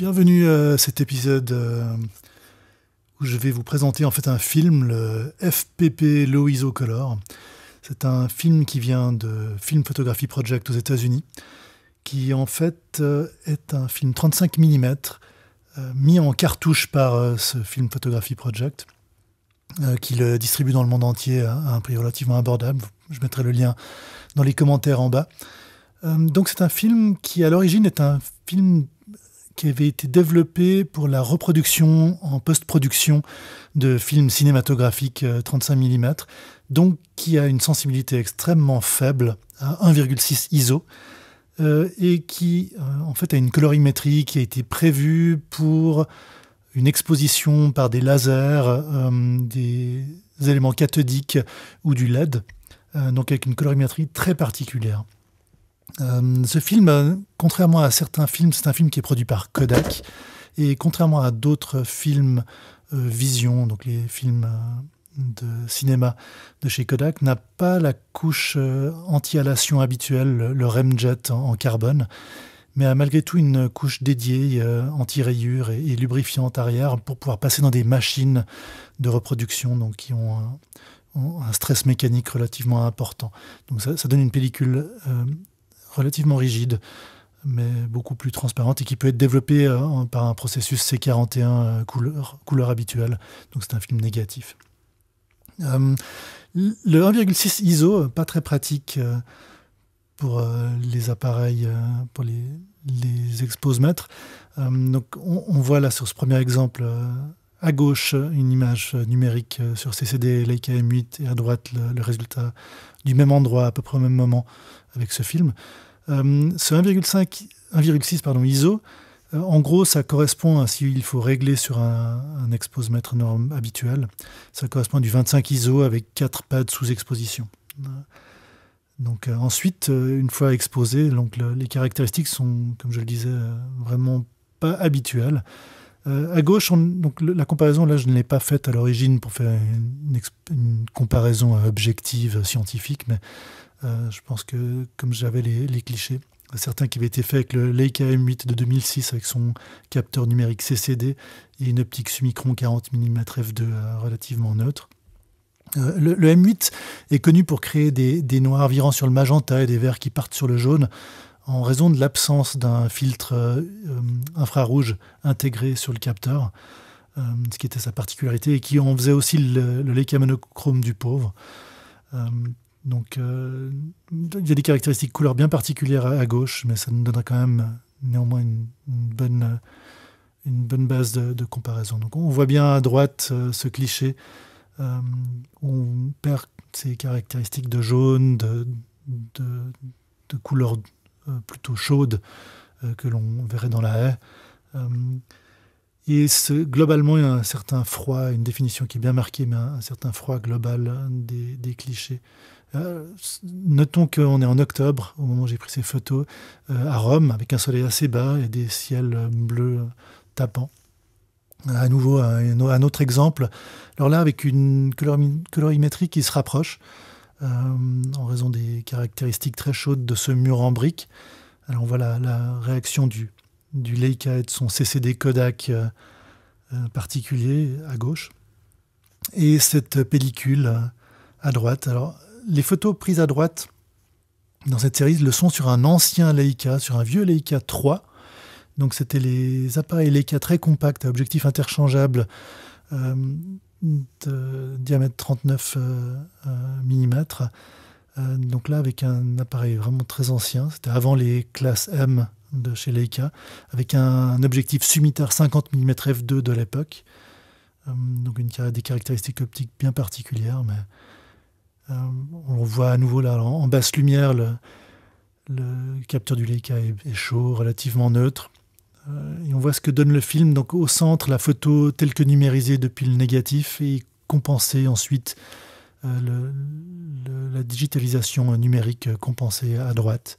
Bienvenue à cet épisode où je vais vous présenter en fait un film, le FPP Low ISO Color. C'est un film qui vient de Film Photography Project aux États-Unis, qui en fait est un film 35 mm mis en cartouche par ce Film Photography Project, qui le distribue dans le monde entier à un prix relativement abordable. Je mettrai le lien dans les commentaires en bas. Donc c'est un film qui à l'origine est un film qui avait été développé pour la reproduction en post-production de films cinématographiques 35 mm, donc qui a une sensibilité extrêmement faible à 1,6 ISO, et qui en fait a une colorimétrie qui a été prévue pour une exposition par des lasers, des éléments cathodiques ou du LED, donc avec une colorimétrie très particulière. Ce film, contrairement à certains films, c'est un film qui est produit par Kodak, et contrairement à d'autres films Vision, donc les films de cinéma de chez Kodak, n'a pas la couche anti-halation habituelle, le remjet en carbone, mais a malgré tout une couche dédiée anti-rayures et lubrifiante arrière pour pouvoir passer dans des machines de reproduction donc, qui ont un stress mécanique relativement important. Donc ça donne une pellicule relativement rigide, mais beaucoup plus transparente et qui peut être développée par un processus C41 couleur habituelle. Donc c'est un film négatif. Le 1,6 ISO, pas très pratique pour les appareils, pour les exposemètres. Donc on voit là sur ce premier exemple à gauche une image numérique sur CCD Leica M8 et à droite le résultat du même endroit à peu près au même moment avec ce film. Ce 1,6 ISO, en gros, ça correspond à, s'il faut régler sur un exposemètre norme habituel, ça correspond à du 25 ISO avec 4 pads sous exposition. Donc ensuite, une fois exposé, donc les caractéristiques sont, comme je le disais, vraiment pas habituelles. À gauche, donc la comparaison, là, je ne l'ai pas faite à l'origine pour faire une comparaison objective, scientifique, mais je pense que, comme j'avais les clichés, certains qui avaient été faits avec le Leica M8 de 2006 avec son capteur numérique CCD et une optique Summicron 40 mm f2 relativement neutre. Le M8 est connu pour créer des noirs virant sur le magenta et des verts qui partent sur le jaune en raison de l'absence d'un filtre infrarouge intégré sur le capteur, ce qui était sa particularité et qui en faisait aussi le Leica monochrome du pauvre. Donc, il y a des caractéristiques couleurs bien particulières à gauche, mais ça nous donnera quand même néanmoins une bonne base de comparaison. Donc, on voit bien à droite ce cliché où on perd ces caractéristiques de jaune, de couleur plutôt chaude que l'on verrait dans la haie. Et globalement, il y a un certain froid, une définition qui est bien marquée, mais un certain froid global des clichés. Notons qu'on est en octobre, au moment où j'ai pris ces photos, à Rome, avec un soleil assez bas et des ciels bleus tapants. À nouveau, un autre exemple. Alors là, avec une colorimétrie qui se rapproche, en raison des caractéristiques très chaudes de ce mur en briques. Alors on voit la réaction du Leica et de son CCD Kodak particulier à gauche. Et cette pellicule à droite. Alors, les photos prises à droite dans cette série le sont sur un ancien Leica, sur un vieux Leica 3. Donc c'était les appareils Leica très compacts à objectif interchangeable de diamètre 39 mm. Donc là, avec un appareil vraiment très ancien, c'était avant les classes M de chez Leica, avec un objectif Summiter 50 mm f2 de l'époque. Donc des caractéristiques optiques bien particulières, mais on voit à nouveau là en basse lumière le capteur du Leica est chaud, relativement neutre. Et on voit ce que donne le film. Donc au centre, la photo telle que numérisée depuis le négatif et compensée ensuite, la digitalisation numérique compensée à droite.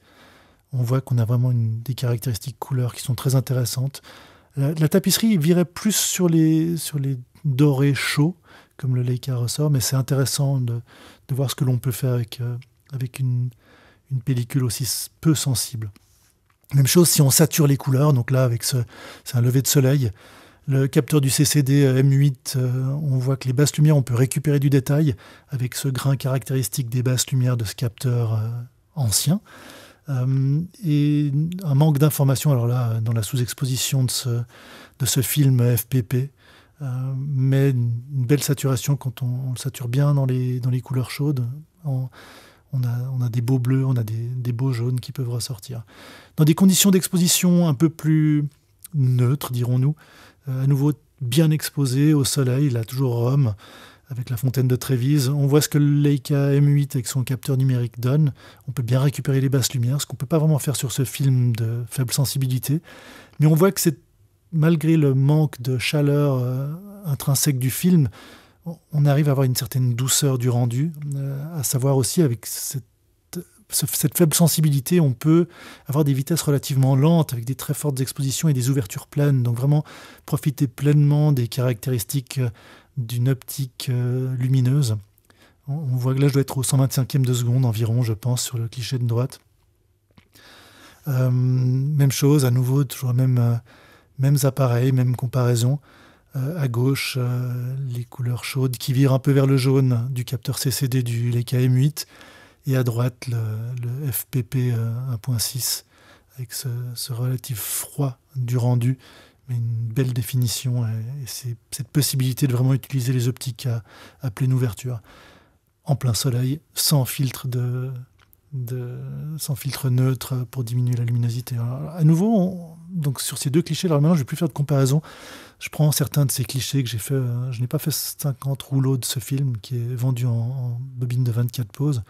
On voit qu'on a vraiment des caractéristiques couleurs qui sont très intéressantes. La tapisserie virait plus sur les dorés chauds, comme le Leica ressort, mais c'est intéressant de voir ce que l'on peut faire avec une pellicule aussi peu sensible. Même chose si on sature les couleurs, donc là c'est un lever de soleil. Le capteur du CCD M8, on voit que les basses lumières, on peut récupérer du détail avec ce grain caractéristique des basses lumières de ce capteur ancien. Et un manque d'informations, alors là, dans la sous-exposition de ce film FPP, mais une belle saturation quand on le sature bien dans les couleurs chaudes. On a des beaux bleus, on a des beaux jaunes qui peuvent ressortir. Dans des conditions d'exposition un peu plus neutres, dirons-nous, à nouveau bien exposé au soleil, là toujours Rome, avec la fontaine de Trévise. On voit ce que le Leica M8 avec son capteur numérique donne. On peut bien récupérer les basses lumières, ce qu'on ne peut pas vraiment faire sur ce film de faible sensibilité. Mais on voit que malgré le manque de chaleur intrinsèque du film, on arrive à avoir une certaine douceur du rendu, à savoir aussi avec cette faible sensibilité, on peut avoir des vitesses relativement lentes avec des très fortes expositions et des ouvertures pleines. Donc vraiment profiter pleinement des caractéristiques d'une optique lumineuse. On voit que là, je dois être au 125e de seconde environ, je pense, sur le cliché de droite. Même chose, à nouveau, toujours mêmes appareils, même comparaison. À gauche, les couleurs chaudes qui virent un peu vers le jaune du capteur CCD du Leica M8. Et à droite, le FPP 1.6 avec ce relatif froid du rendu, mais une belle définition et cette possibilité de vraiment utiliser les optiques à pleine ouverture, en plein soleil, sans filtre neutre pour diminuer la luminosité. Alors, à nouveau, donc sur ces deux clichés, alors maintenant je ne vais plus faire de comparaison. Je prends certains de ces clichés que j'ai fait. Je n'ai pas fait 50 rouleaux de ce film qui est vendu en bobine de 24 poses.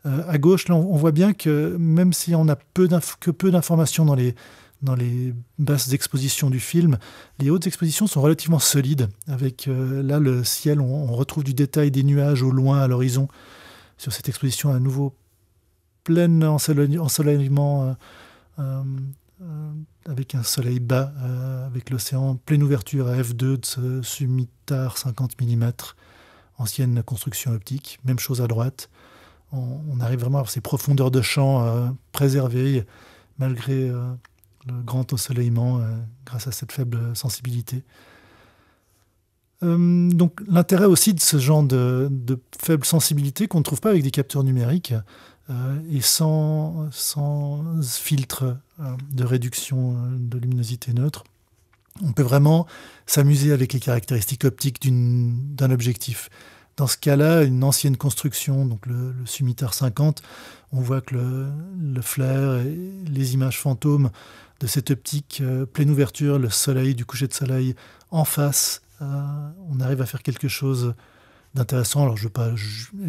À gauche, là, on voit bien que même si on n'a peu d'informations dans les basses expositions du film, les hautes expositions sont relativement solides. Avec là, le ciel, on retrouve du détail des nuages au loin, à l'horizon. Sur cette exposition, à nouveau, plein ensoleillement, avec un soleil bas, avec l'océan, pleine ouverture à f2 de ce Sumitar 50 mm, ancienne construction optique. Même chose à droite. On arrive vraiment à avoir ces profondeurs de champ préservées malgré le grand ensoleillement grâce à cette faible sensibilité. Donc l'intérêt aussi de ce genre de faible sensibilité qu'on ne trouve pas avec des capteurs numériques et sans filtre de réduction de luminosité neutre, on peut vraiment s'amuser avec les caractéristiques optiques d'un objectif. Dans ce cas-là, une ancienne construction, donc le Sumitar 50, on voit que le flair et les images fantômes de cette optique pleine ouverture, le soleil, du coucher de soleil en face, on arrive à faire quelque chose d'intéressant. Alors je ne veux pas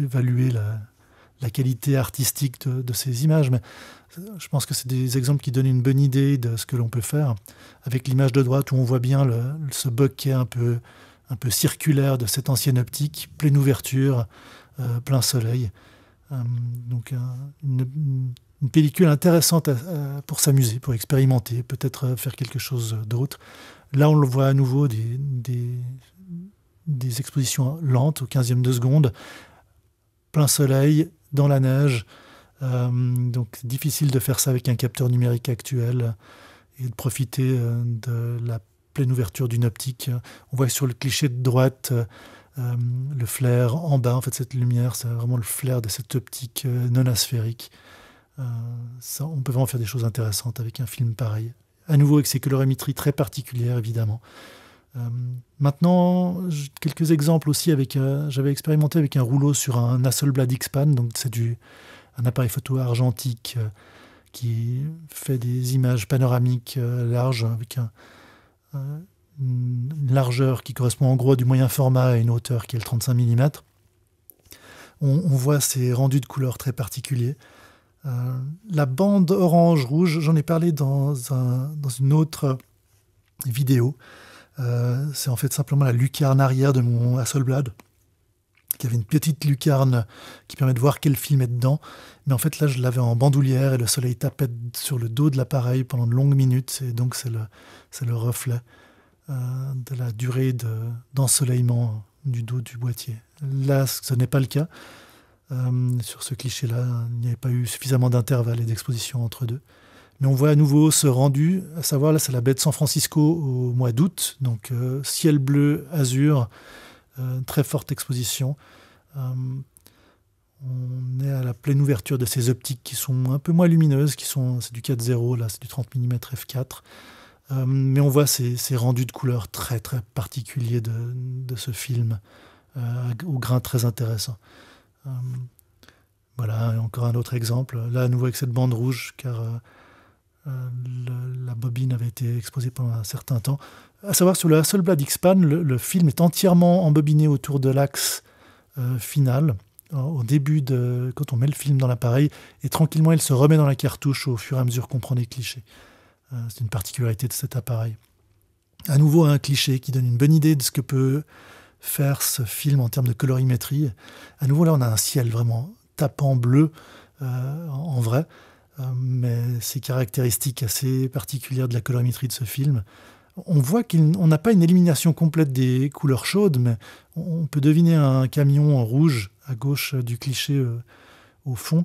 évaluer la qualité artistique de ces images, mais je pense que c'est des exemples qui donnent une bonne idée de ce que l'on peut faire. Avec l'image de droite où on voit bien ce bokeh un peu circulaire de cette ancienne optique, pleine ouverture, plein soleil. Donc une pellicule intéressante pour s'amuser, pour expérimenter, peut-être faire quelque chose d'autre. Là, on le voit à nouveau, des expositions lentes, au 15e de seconde, plein soleil, dans la neige. Donc difficile de faire ça avec un capteur numérique actuel et de profiter de la pleine ouverture d'une optique. On voit sur le cliché de droite le flair en bas. En fait, cette lumière, c'est vraiment le flair de cette optique non asphérique. On peut vraiment faire des choses intéressantes avec un film pareil. À nouveau, avec ces colorimétries très particulières, évidemment. Maintenant, quelques exemples aussi. J'avais expérimenté avec un rouleau sur un Hasselblad X-Pan. Donc, c'est un appareil photo argentique qui fait des images panoramiques larges avec une largeur qui correspond en gros à du moyen format et une hauteur qui est le 35 mm. On voit ces rendus de couleurs très particuliers. La bande orange-rouge, j'en ai parlé dans une autre vidéo. C'est en fait simplement la lucarne arrière de mon Hasselblad, qui avait une petite lucarne qui permet de voir quel film est dedans. Mais en fait, là, je l'avais en bandoulière et le soleil tapait sur le dos de l'appareil pendant de longues minutes. Et donc, c'est le reflet de la durée d'ensoleillement du dos du boîtier. Là, ce n'est pas le cas. Sur ce cliché-là, il n'y avait pas eu suffisamment d'intervalle et d'exposition entre deux. Mais on voit à nouveau ce rendu, à savoir là c'est la baie de San Francisco au mois d'août, donc ciel bleu, azur, très forte exposition. On est à la pleine ouverture de ces optiques qui sont un peu moins lumineuses, c'est du 4.0, là c'est du 30 mm f4. Mais on voit ces rendus de couleurs très très particuliers de ce film, au grain très intéressant. Voilà, et encore un autre exemple, là à nouveau avec cette bande rouge, car la bobine avait été exposée pendant un certain temps. À savoir, sur le Hasselblad X-Pan, le film est entièrement embobiné autour de l'axe final, au début, quand on met le film dans l'appareil, et tranquillement il se remet dans la cartouche au fur et à mesure qu'on prend des clichés. C'est une particularité de cet appareil. À nouveau, un cliché qui donne une bonne idée de ce que peut faire ce film en termes de colorimétrie. À nouveau, là, on a un ciel vraiment tapant bleu, en vrai, mais ces caractéristiques assez particulières de la colorimétrie de ce film. On voit qu'on n'a pas une élimination complète des couleurs chaudes, mais on peut deviner un camion rouge à gauche du cliché au fond,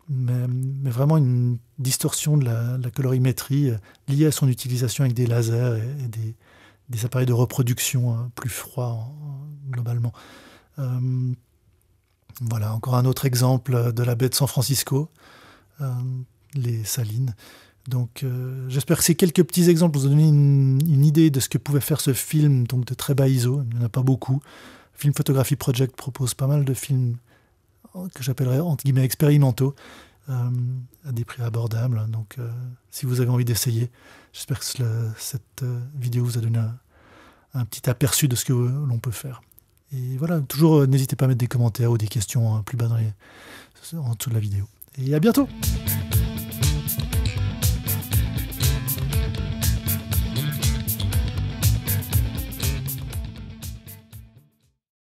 mais vraiment une distorsion de la colorimétrie liée à son utilisation avec des lasers et des appareils de reproduction plus froids globalement. Voilà, encore un autre exemple de la baie de San Francisco, les salines. Donc j'espère que ces quelques petits exemples vous ont donné une idée de ce que pouvait faire ce film, donc de très bas ISO, il n'y en a pas beaucoup. Film Photography Project propose pas mal de films que j'appellerais entre guillemets expérimentaux, à des prix abordables. Donc si vous avez envie d'essayer, j'espère que cette vidéo vous a donné un petit aperçu de ce que l'on peut faire. Et voilà, toujours n'hésitez pas à mettre des commentaires ou des questions plus bas en dessous de la vidéo. Et à bientôt!